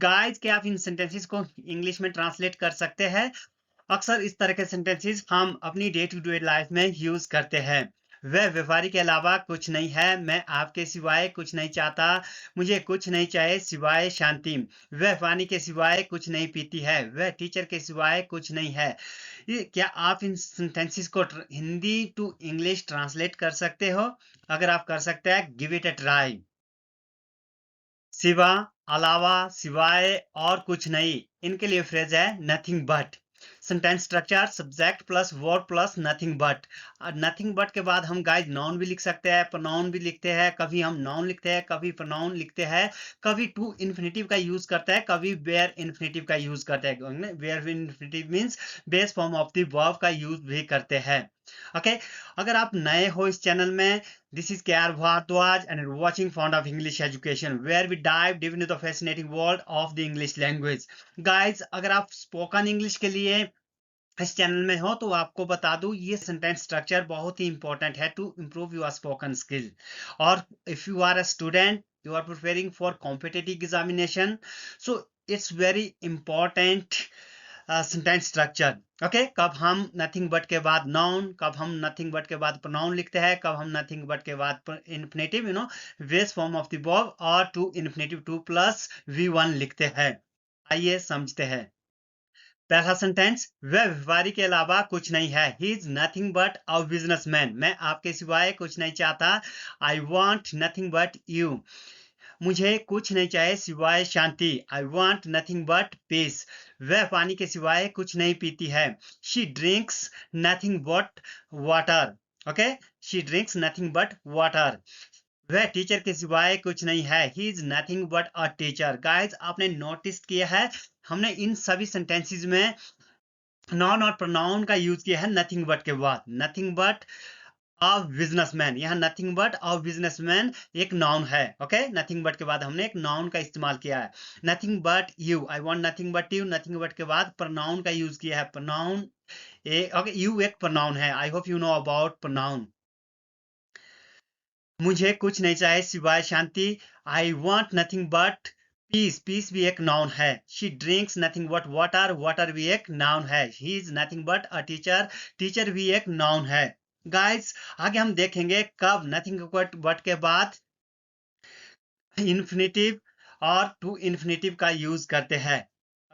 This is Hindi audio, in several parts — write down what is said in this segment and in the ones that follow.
गाइस क्या आप इन सेंटेंसेस को इंग्लिश में ट्रांसलेट कर सकते हैं? अक्सर इस तरह के सेंटेंसेस हम अपनी डे टू डे लाइफ में यूज करते हैं। वह व्यापारी के अलावा कुछ नहीं है, मैं आपके सिवाय कुछ नहीं चाहता, मुझे कुछ नहीं चाहिए सिवाय शांति। वह पानी के सिवाय कुछ नहीं पीती है, वह टीचर के सिवाय कुछ नहीं है। ये क्या आप इन सेंटेंसेस को हिंदी टू इंग्लिश ट्रांसलेट कर सकते हो? अगर आप कर सकते हैं, गिव इट अ ट्राई। सिवा, अलावा, सिवाय और कुछ नहीं, इनके लिए फ्रेज है nothing but. Sentence structure subject plus verb plus nothing but. Nothing but के बाद हम गाइस नाउन भी लिख सकते हैं, प्रोनाउन भी लिखते हैं, कभी हम नाउन लिखते हैं, कभी प्रोनाउन लिखते हैं, कभी टू इन्फिनेटिव का यूज करते हैं, कभी वेयर इन्फिनेटिव का यूज करते हैं। Bare infinitive means base form of the verb का यूज भी करते हैं। ओके, अगर आप नए हो इस चैनल में, this is KR Bhardwaj and you're watching Fond of English Education, where we dive deep into the fascinating world of the English language. Guys, अगर आप स्पोकन इंग्लिश के लिए इस चैनल में हो तो आपको बता दूं ये सेंटेंस स्ट्रक्चर बहुत ही इंपॉर्टेंट है to improve your spoken skill. और if you are a student, you are preparing for competitive examination, so it's very important sentence structure. Okay, कब हम नथिंग बट के बाद नाउन, कब हम नथिंग बट के बाद प्रोनाउन लिखते हैं, कब हम नथिंग बट के बाद infinitive base form of the verb और to infinitive to plus V1 लिखते हैं। आइए समझते हैं। पहला सेंटेंस, वह व्यापारी के अलावा कुछ नहीं है, he is nothing but a businessman. मैं आपके सिवाय कुछ नहीं चाहता, I want nothing but you. मुझे कुछ नहीं चाहिए सिवाय शांति, I want nothing but peace. वह पानी के सिवाय कुछ नहीं पीती है, she drinks nothing but water. Okay, she drinks nothing but water. वह टीचर के सिवाय कुछ नहीं है, he is nothing but a teacher. Guys आपने नोटिस किया है, हमने इन सभी सेंटेंसेस में नाउन और प्रोनाउन का यूज किया है नथिंग बट के बाद। नथिंग बट अ बिजनेसमैन, यहाँ नथिंग बट अ बिजनेसमैन एक नाउन है। ओके, नथिंग बट के बाद हमने एक नाउन का इस्तेमाल किया है। Nothing but you, I want nothing but you. नथिंग बट के बाद प्रोनाउन का यूज किया है, प्रोनाउन ओके, यू एक प्रोनाउन है। I hope you know about pronoun. मुझे कुछ नहीं चाहिए सिवाय शांति, I want nothing but peace. Peace भी एक नाउन है। She drinks nothing but water. Water भी एक नाउन है। He is nothing but a teacher. Teacher भी एक नाउन है। गाइस आगे हम देखेंगे कब नथिंग बट के बाद इन्फिनेटिव और टू इन्फिनेटिव का यूज करते हैं।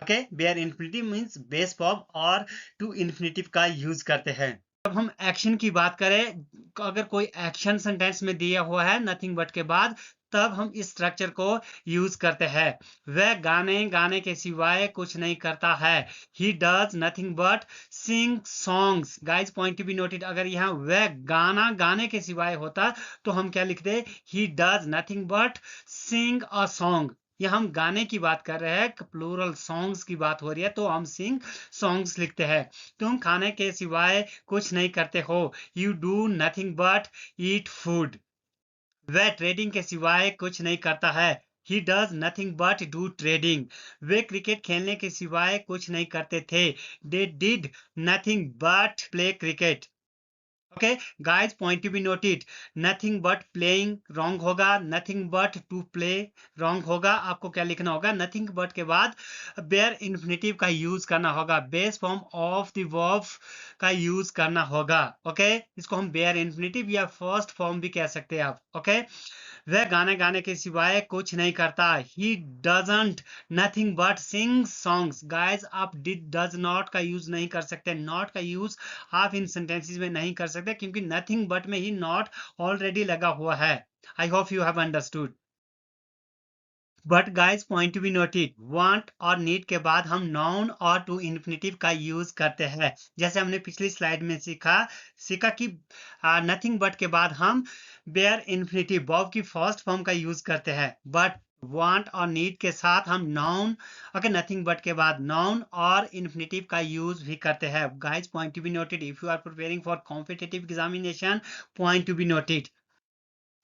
Okay, bare infinitive means base form और टू इन्फिनेटिव का यूज करते हैं। जब हम एक्शन की बात करें, अगर कोई एक्शन सेंटेंस में दिया हुआ है नथिंग बट के बाद, तब हम इस स्ट्रक्चर को यूज करते हैं। वह गाने गाने के सिवाय कुछ नहीं करता है, he does nothing but sing songs. Guys point to be noted, अगर यहाँ वह गाना गाने के सिवाय होता तो हम क्या लिखते, he does nothing but sing a song. ये हम गाने की बात कर रहे हैं, प्लूरल सॉन्ग्स की बात हो रही है, तो हम सिंग सॉन्ग्स लिखते हैं। तुम खाने के सिवाय कुछ नहीं करते हो, you do nothing but eat food. वह ट्रेडिंग के सिवाय कुछ नहीं करता है, he does nothing but do trading. वे क्रिकेट खेलने के सिवाय कुछ नहीं करते थे, they did nothing but play cricket. Okay guys, point to be noted, nothing but playing wrong होगा, nothing but to play wrong होगा। आपको क्या लिखना होगा, नथिंग बट के बाद बेयर इन्फिनेटिव का यूज करना होगा, base form of the verb का यूज करना होगा। ओके, इसको हम बेयर इन्फिनेटिव या फर्स्ट फॉर्म भी कह सकते हैं आप। ओके, वह गाने गाने के सिवाय कुछ नहीं करता, he doesn't nothing but sing songs. Guys आप डिड डज नॉट का यूज नहीं कर सकते, नॉट का यूज आप इन सेंटेंसेस में नहीं कर सकते, क्योंकि नथिंग बट में ही नॉट ऑलरेडी लगा हुआ है। I hope you have understood. But guys point to be noted, want और नीड के बाद हम नाउन और टू इन्फिनेटिव का यूज करते हैं। जैसे हमने पिछली स्लाइड में सीखा कि नथिंग बट के बाद हम बेयर इन्फिनेटिव वर्ब की फर्स्ट फॉर्म का यूज करते हैं, बट वांट और नीड के साथ हम नाउन, ओके, नथिंग बट के बाद नाउन और इन्फिनेटिव का यूज भी करते हैं। Guys point to be noted, if you are preparing for competitive examination, point to be noted.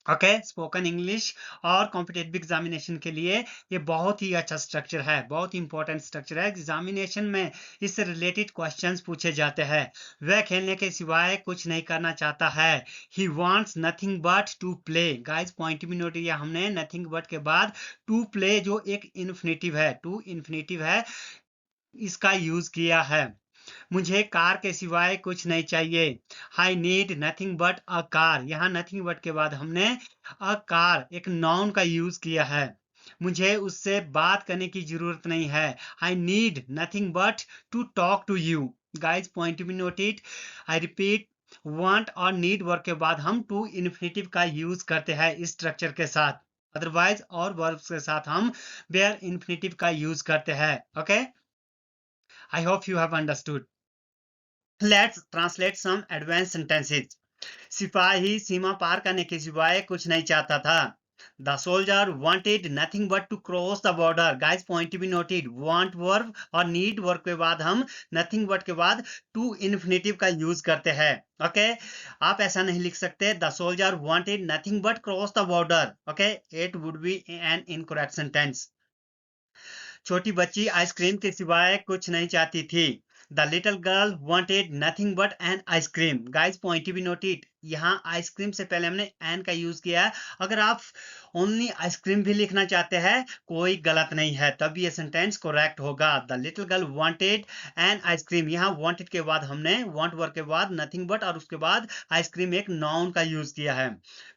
Okay, spoken English और कॉम्पिटेटिव एग्जामिनेशन के लिए ये बहुत ही अच्छा स्ट्रक्चर है, बहुत ही इंपॉर्टेंट स्ट्रक्चर है। एग्जामिनेशन में इससे रिलेटेड क्वेश्चंस पूछे जाते हैं। वह खेलने के सिवाय कुछ नहीं करना चाहता है। He wants nothing but to play. Guys point में नोट किया हमने, नथिंग बट के बाद टू प्ले जो एक इन्फिनेटिव है, टू इन्फिनेटिव है, इसका यूज किया है। मुझे कार के सिवाय कुछ नहीं चाहिए। आई need nothing but a car. यहाँ नथिंग बट के बाद हमने अ कार एक नाउन का यूज किया है। मुझे उससे बात करने की जरूरत नहीं है। I need nothing but to talk to you. Guys point be noted. I repeat, want और नीड वर्ब के बाद हम टू इन्फिनेटिव का यूज करते हैं इस स्ट्रक्चर के साथ। अदरवाइज और वर्ब्स के साथ हम वेयर इन्फिनेटिव का यूज करते हैं। Okay, I hope you have understood. Let's translate some advanced sentences. सिपाही सीमा पार करने के सिवाय कुछ नहीं चाहता था. The soldier wanted nothing but to cross the border. Guys, point to be noted. Want verb और need verb के बाद हम nothing but के बाद to infinitive का यूज करते हैं. ओके, आप ऐसा नहीं लिख सकते. The soldier wanted nothing but cross the border. Okay, it would be an incorrect sentence. छोटी बच्ची आइसक्रीम के सिवाय कुछ नहीं चाहती थी. The little girl wanted nothing but an ice cream. Guys point be noted, यहाँ आइसक्रीम से पहले हमने एन का यूज किया है. अगर आप ओनली आइसक्रीम भी लिखना चाहते हैं कोई गलत नहीं है, तब ये सेंटेंस करेक्ट होगा. The little girl wanted an ice cream. यहाँ वांटेड के बाद हमने वांट वर्ब के बाद नथिंग बट और उसके बाद आइसक्रीम एक नाउन का यूज किया है.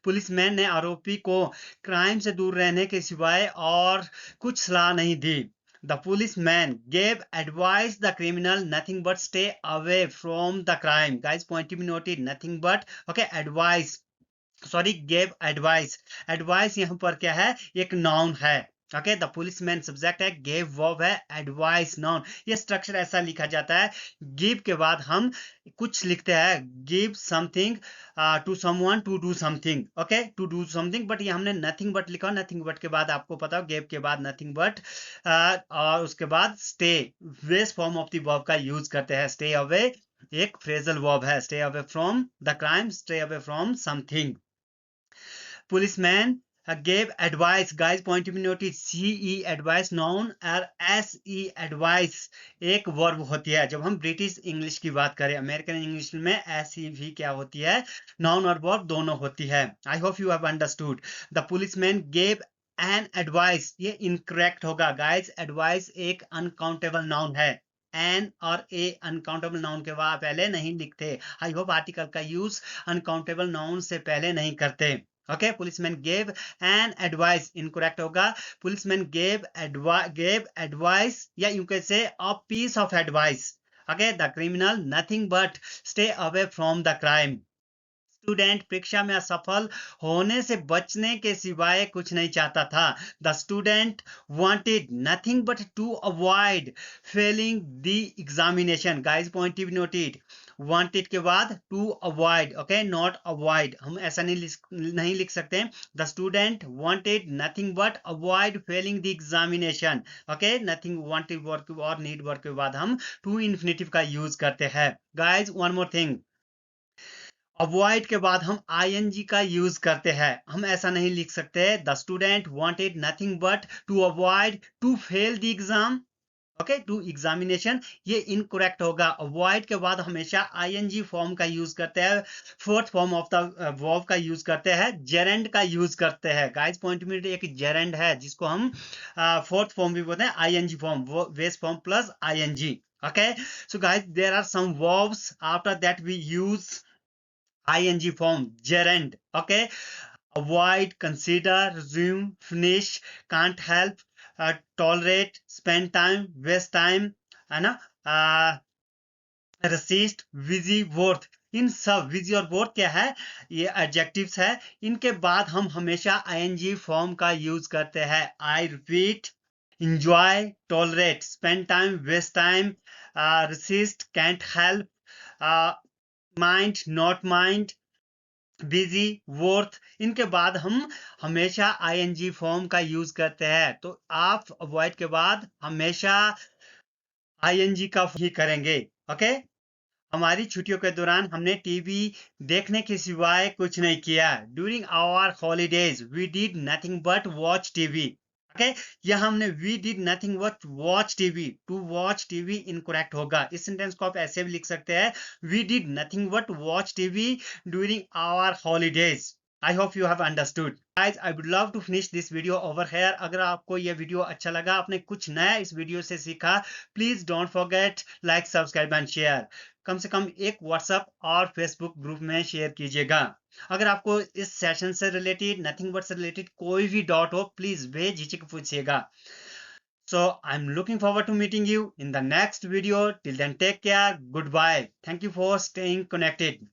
पुलिसमैन ने आरोपी को क्राइम से दूर रहने के सिवाय और कुछ सलाह नहीं दी. The policeman gave advice the criminal nothing but stay away from the crime. Guys, point to be noted, nothing but okay advice. Sorry, gave advice. Advice यहाँ पर क्या है, एक नाउन है. ओके, द पुलिसमैन सब्जेक्ट है, गेव वर्ब है, एडवाइस नाउन. ये स्ट्रक्चर ऐसा लिखा जाता है. गिव के बाद हम कुछ लिखते हैं, give something to someone to do something. Okay, to do something, but ये हमने नथिंग बट लिखा. नथिंग बट के बाद आपको पता हो, गेव के बाद नथिंग बट और उसके बाद stay, base form of the verb का यूज करते हैं. स्टे अवे एक फ्रेजल वर्ब है. Stay away from the crime, stay away from something. Policeman gave advice. Guys, point of notice, CE advice noun और SE advice एक वर्ब होती है. जब हम ब्रिटिश इंग्लिश की बात करें, अमेरिकन इंग्लिश में SE भी क्या होती है, नाउन और वर्ब दोनों होती है. I hope you have understood. The policeman gave an advice, ये इनकरेक्ट होगा. गाइस, एडवाइस एक अनकाउंटेबल नाउन है. एन और ए अनकाउंटेबल नाउन के बाद पहले नहीं लिखते. आई होप आर्टिकल का यूज अनकाउंटेबल नाउन से पहले नहीं करते. Okay, policeman gave an advice incorrect होगा. पुलिसमैन गेव एडवाइस या you can say a piece of advice. Okay, the criminal nothing but stay away from the crime. Student परीक्षा में असफल होने से बचने के सिवाय कुछ नहीं चाहता था. The student wanted nothing but to avoid failing the examination. Guys point be noted, wanted के बाद to avoid. Okay, not avoid, हम ऐसा नहीं लिख सकते. The student wanted nothing but avoid failing the examination. Okay, nothing wanted verb और नीड वर्ब के बाद हम टू इन्फिनेटिव का यूज करते हैं. Guys, one more thing, avoid के बाद हम ing का यूज करते हैं. हम ऐसा नहीं लिख सकते. The student wanted nothing but to avoid to fail the exam. Okay, to examination, ये इनकरेक्ट होगा. अवॉइड के बाद हमेशा ing फॉर्म का यूज करते हैं. Fourth form of the verb का यूज करते हैं, जेरेंड का यूज करते हैं. गाइस पॉइंट में एक जेरेंड है जिसको हम फोर्थ फॉर्म भी बोलते हैं, ing form, base form plus ing. Okay, so guys, there are some verbs after that we use ing form, gerund. Okay, avoid, consider, resume, finish, can't help, tolerate, spend time, waste time, है ना, resist, busy, worth. इन सब busy और worth क्या है, ये adjectives है. इनके बाद हम हमेशा ing form का यूज करते हैं. I repeat, enjoy, tolerate, spend time, waste time, resist, can't help, mind, not mind, busy, worth. इनके बाद हम हमेशा ing फॉर्म का यूज करते हैं. तो आप अवॉइड के बाद हमेशा ing का ही करेंगे. ओके, हमारी छुट्टियों के दौरान हमने टीवी देखने के सिवाय कुछ नहीं किया। During our holidays we did nothing but watch TV. Okay, यहाँ हमने we did nothing but watch TV, to watch TV incorrect होगा। इस सेंटेंस को आप ऐसे भी लिख सकते हैं, we did nothing but watch TV during our holidays. I hope you have understood. Guys, I would love to finish this video over here. अगर आपको यह वीडियो अच्छा लगा, आपने कुछ नया इस वीडियो से सीखा, please don't forget like, subscribe and share. कम से कम एक व्हाट्सएप और फेसबुक ग्रुप में शेयर कीजिएगा। अगर आपको इस सेशन से रिलेटेड, नथिंग बट से रिलेटेड कोई भी डाउट हो, प्लीज बेझिझक पूछिएगा। So I'm looking forward to meeting you in the next video. Till then, take care. Goodbye. Thank you for staying connected.